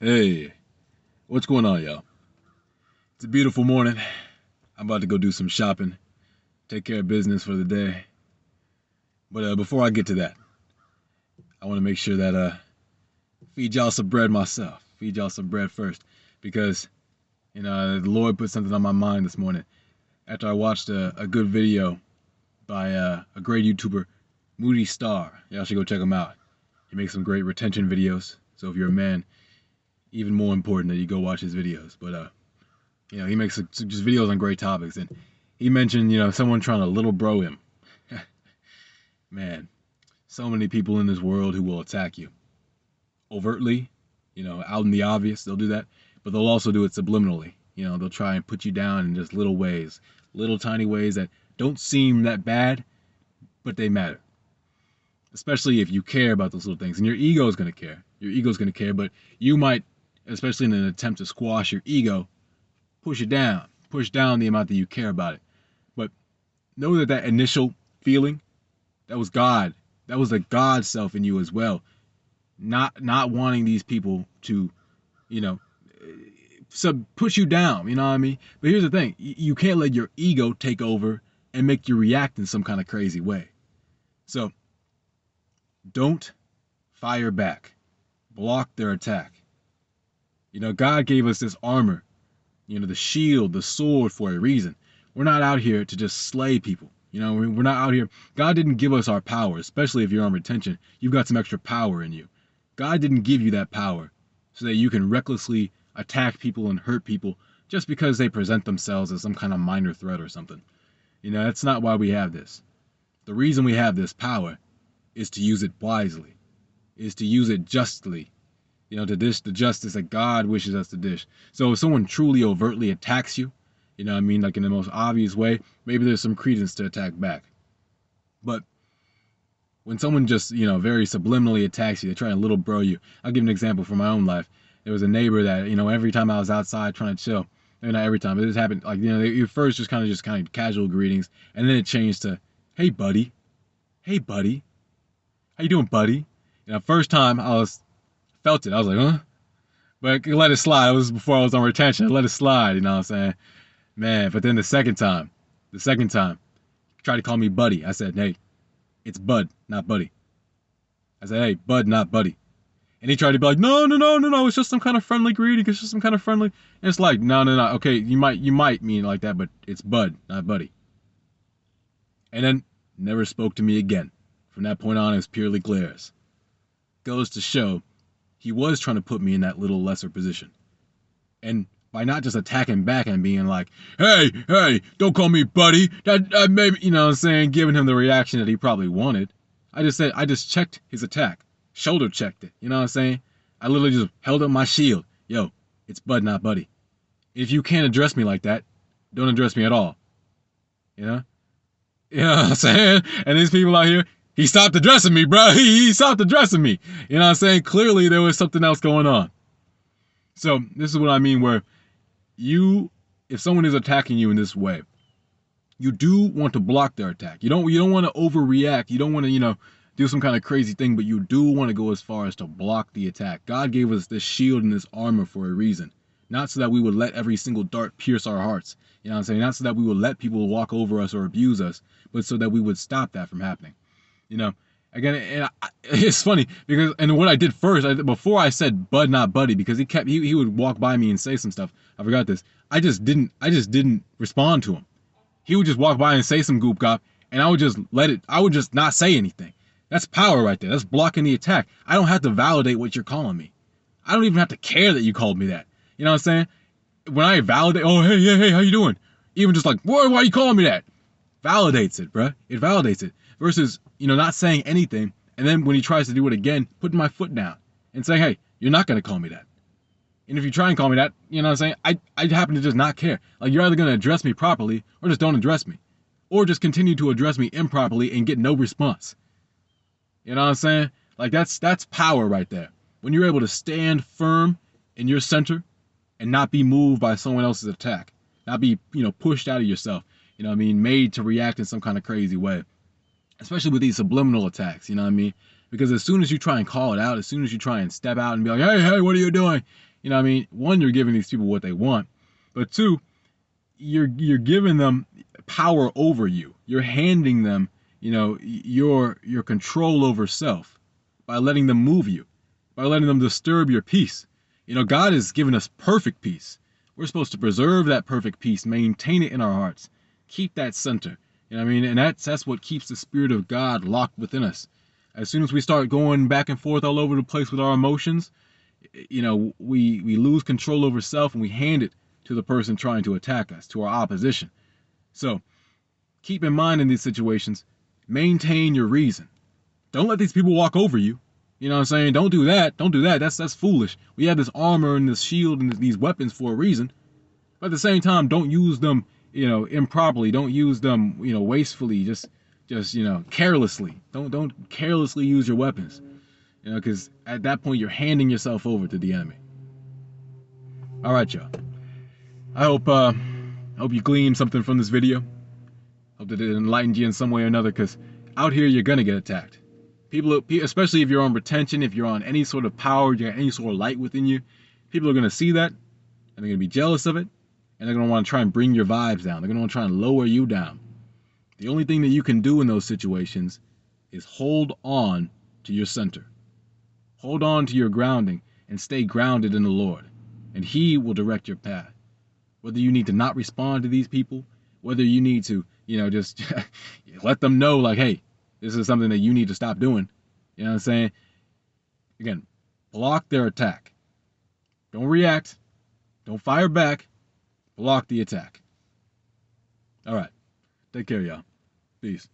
Hey, what's going on, y'all? It's a beautiful morning. I'm about to go do some shopping, take care of business for the day. But before I get to that, I want to make sure that feed y'all some bread myself. Feed y'all some bread first, because the Lord put something on my mind this morning after I watched a good video by a great YouTuber, Moody Star. Y'all should go check him out. He makes some great retention videos. So if you're a man, even more important that you go watch his videos. But he makes just videos on great topics, and he mentioned, someone trying to little bro him. Man, so many people in this world who will attack you overtly, out in the obvious. They'll do that, but they'll also do it subliminally. They'll try and put you down in just little ways, little tiny ways that don't seem that bad, but they matter. Especially if you care about those little things, and your ego is going to care. Your ego is going to care, but you might, especially in an attempt to squash your ego, push down the amount that you care about it. But know that initial feeling, that was God. That was the God self in you as well. Not wanting these people to, push you down, you know what I mean? But here's the thing, you can't let your ego take over and make you react in some kind of crazy way. So, don't fire back. Block their attack. God gave us this armor, the shield, the sword, for a reason. We're not out here to just slay people. We're not out here. God didn't give us our power, especially if you're on retention. You've got some extra power in you. God didn't give you that power so that you can recklessly attack people and hurt people just because they present themselves as some kind of minor threat or something. That's not why we have this. The reason we have this power is to use it wisely, is to use it justly, to dish the justice that God wishes us to dish. So if someone truly overtly attacks you, like in the most obvious way, maybe there's some credence to attack back. But when someone just, very subliminally attacks you, they try to little bro you. I'll give an example from my own life. There was a neighbor that, every time I was outside trying to chill, maybe not every time, but this happened, like, at first just kind of casual greetings, and then it changed to, hey buddy, how you doing, buddy? First time I felt it, I was like, huh? But I let it slide. It was before I was on retention. I let it slide, you know what I'm saying? Man, but then the second time, he tried to call me buddy. I said, hey, it's bud, not buddy. I said, hey, bud, not buddy. And he tried to be like, no, it's just some kind of friendly greeting. It's just some kind of friendly. And it's like, no. Okay, you might mean it like that, but it's bud, not buddy. And then never spoke to me again. From that point on, it was purely glares. Goes to show he was trying to put me in that little lesser position. And by not just attacking back and being like, hey, don't call me buddy, that maybe, giving him the reaction that he probably wanted. I just checked his attack, shoulder checked it, you know what I'm saying? I literally just held up my shield. Yo, it's bud, not buddy. If you can't address me like that, don't address me at all. You know what I'm saying? And these people out here, he stopped addressing me, bro. He stopped addressing me. You know what I'm saying? Clearly there was something else going on. So this is what I mean, where if someone is attacking you in this way, you do want to block their attack. You don't want to overreact. You don't want to, do some kind of crazy thing, but you do want to go as far as to block the attack. God gave us this shield and this armor for a reason. Not so that we would let every single dart pierce our hearts. You know what I'm saying? Not so that we would let people walk over us or abuse us, but so that we would stop that from happening. Again, and it's funny because, and what I did first, before I said bud, not buddy, because he would walk by me and say some stuff. I forgot this. I just didn't respond to him. He would just walk by and say some goop gop, and I would just not say anything. That's power right there. That's blocking the attack. I don't have to validate what you're calling me. I don't even have to care that you called me that. You know what I'm saying? When I validate, oh, hey, how you doing? Even just like, why are you calling me that? Validates it, bruh. It validates it. Versus, not saying anything, and then when he tries to do it again, putting my foot down and saying, hey, you're not going to call me that. And if you try and call me that, you know what I'm saying? I happen to just not care. Like, you're either going to address me properly or just don't address me. Or just continue to address me improperly and get no response. You know what I'm saying? Like, that's power right there. When you're able to stand firm in your center and not be moved by someone else's attack. Not be, pushed out of yourself. Made to react in some kind of crazy way. Especially with these subliminal attacks, you know what I mean? Because as soon as you try and call it out, as soon as you try and step out and be like, hey, what are you doing? You know what I mean? One, you're giving these people what they want, but two, you're giving them power over you. You're handing them, your control over self by letting them move you, by letting them disturb your peace. God has given us perfect peace. We're supposed to preserve that perfect peace, maintain it in our hearts, keep that center. You know what I mean? And that's what keeps the Spirit of God locked within us. As soon as we start going back and forth all over the place with our emotions, we lose control over self and we hand it to the person trying to attack us, to our opposition. So keep in mind in these situations, maintain your reason. Don't let these people walk over you. You know what I'm saying? Don't do that. Don't do that. That's foolish. We have this armor and this shield and these weapons for a reason. But at the same time, don't use them, improperly. Don't use them, wastefully, just carelessly. Don't carelessly use your weapons. Because at that point you're handing yourself over to the enemy. All right, y'all. I hope you gleaned something from this video. Hope that it enlightened you in some way or another, because out here you're gonna get attacked. People, especially if you're on retention, if you're on any sort of power, you got any sort of light within you, people are gonna see that, and they're gonna be jealous of it, and they're gonna want to try and bring your vibes down. They're gonna want to try and lower you down. The only thing that you can do in those situations is hold on to your center. Hold on to your grounding and stay grounded in the Lord, and He will direct your path. Whether you need to not respond to these people, whether you need to, just let them know, like, hey, this is something that you need to stop doing. You know what I'm saying? Again, block their attack. Don't react. Don't fire back. Block the attack. All right. Take care, y'all. Peace.